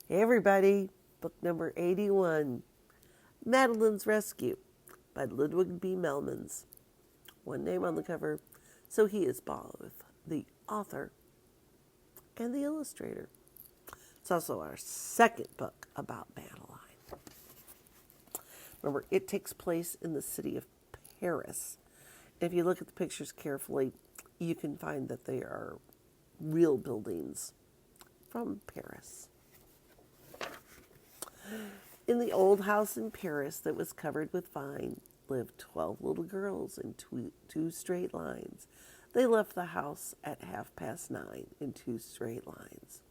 Hey everybody, book number 81, Madeline's Rescue by Ludwig B. Melmans. One name on the cover, so he is both the author and the illustrator. It's also our second book about Madeline. Remember, it takes place in the city of Paris. If you look at the pictures carefully, you can find that they are real buildings from Paris. In the old house in Paris that was covered with vine lived 12 little girls in two straight lines. They left the house at 9:30 in two straight lines.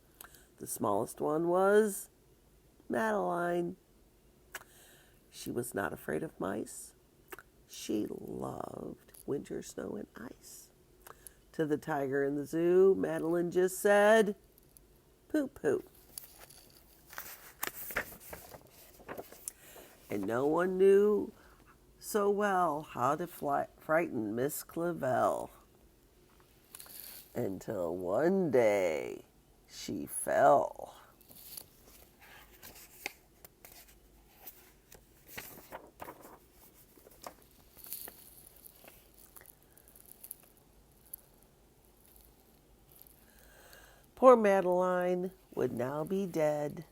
The smallest one was Madeline. She was not afraid of mice. She loved winter, snow, and ice. To the tiger in the zoo, Madeline just said, "Poo poo." And no one knew so well how to frighten Miss Clavel. Until one day she fell. Poor Madeline would now be dead.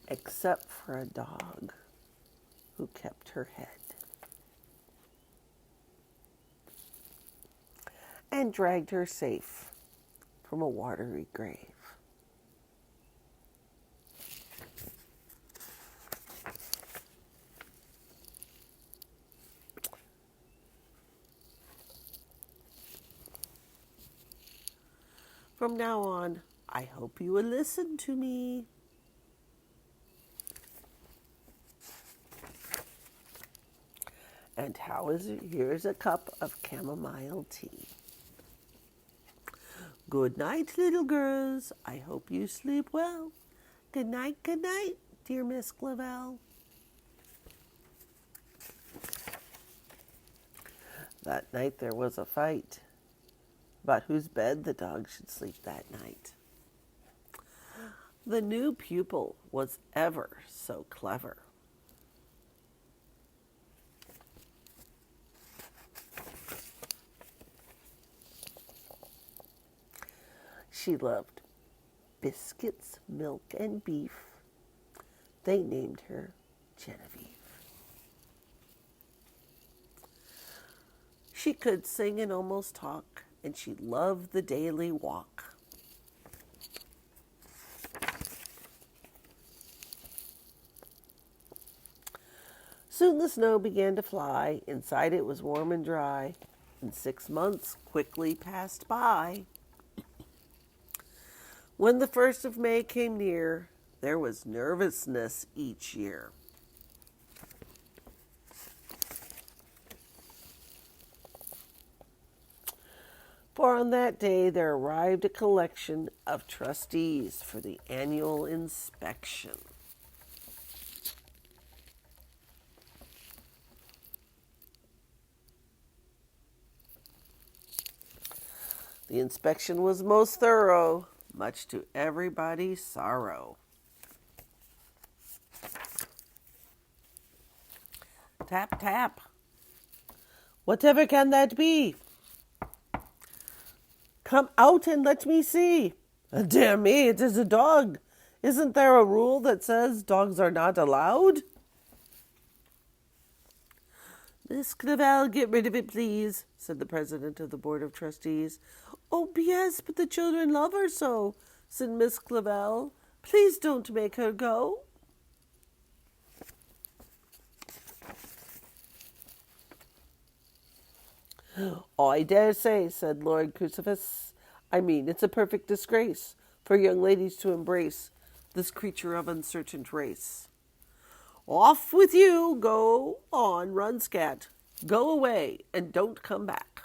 Except for a dog who kept her head and dragged her safe from a watery grave. From now on, I hope you will listen to me. And how is it? Here's a cup of chamomile tea. Good night, little girls. I hope you sleep well. Good night, dear Miss Clavel. That night there was a fight about whose bed the dog should sleep that night. The new pupil was ever so clever. She loved biscuits, milk, and beef. They named her Genevieve. She could sing and almost talk, and she loved the daily walk. Soon the snow began to fly. Inside it was warm and dry, and 6 months quickly passed by. When the 1st of May came near, there was nervousness each year. For on that day there arrived a collection of trustees for the annual inspection. The inspection was most thorough, much to everybody's sorrow. Tap, tap. Whatever can that be? Come out and let me see. Dear me, it is a dog. Isn't there a rule that says dogs are not allowed? Miss Clavel, get rid of it, please, said the president of the board of trustees. Oh, yes, but the children love her so, said Miss Clavel. Please don't make her go. Oh, I dare say, said Lord Crucifix. I mean, it's a perfect disgrace for young ladies to embrace this creature of uncertain race. Off with you, go on, run scat. Go away and don't come back.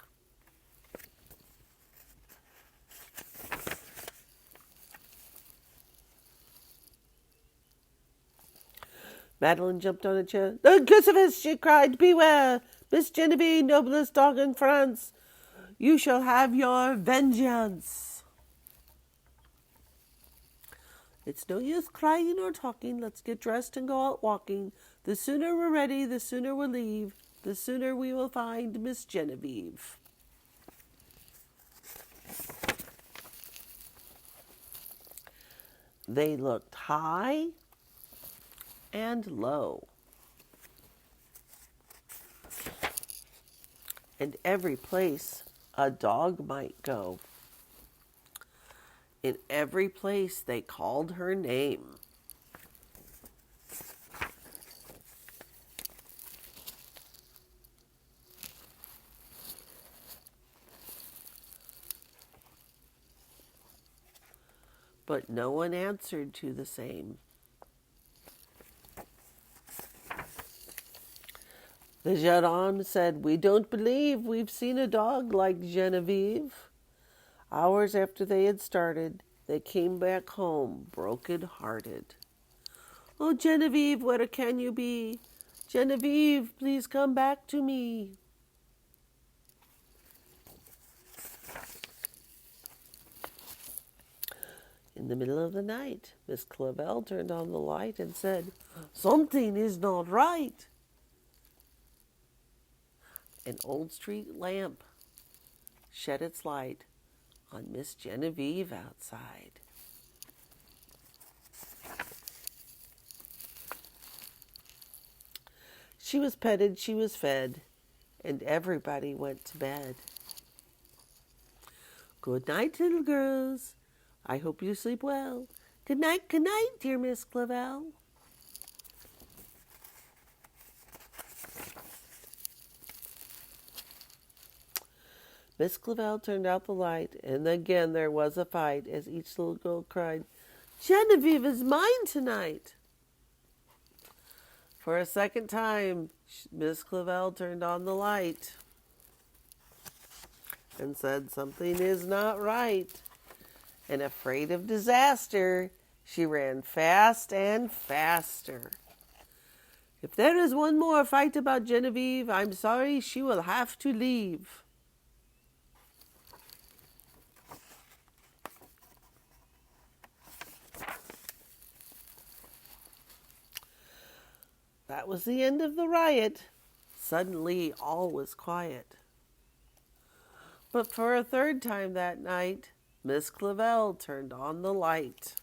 Madeline jumped on a chair. The Crucifix, she cried, beware! Miss Genevieve, noblest dog in France. You shall have your vengeance. It's no use crying or talking. Let's get dressed and go out walking. The sooner we're ready, the sooner we'll leave. The sooner we will find Miss Genevieve. They looked high and low, and every place a dog might go. In every place they called her name. But no one answered to the same. The gendarme said, "We don't believe we've seen a dog like Genevieve." Hours after they had started, they came back home, broken-hearted. "Oh, Genevieve, where can you be? Genevieve, please come back to me." In the middle of the night, Miss Clavel turned on the light and said, "Something is not right." An old street lamp shed its light on Miss Genevieve outside. She was petted, she was fed, and everybody went to bed. "Good night, little girls. I hope you sleep well. Good night, dear Miss Clavel." Miss Clavel turned out the light, and again there was a fight as each little girl cried, "Genevieve is mine tonight." For a second time, Miss Clavel turned on the light and said, "Something is not right." And afraid of disaster, she ran fast and faster. "If there is one more fight about Genevieve, I'm sorry she will have to leave." That was the end of the riot. Suddenly, all was quiet. But for a third time that night, Miss Clavel turned on the light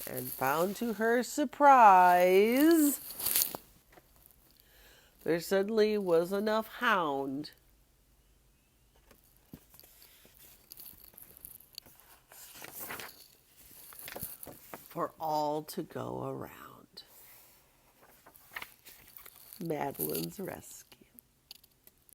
and found to her surprise there suddenly was enough hound for all to go around. Madeline's Rescue.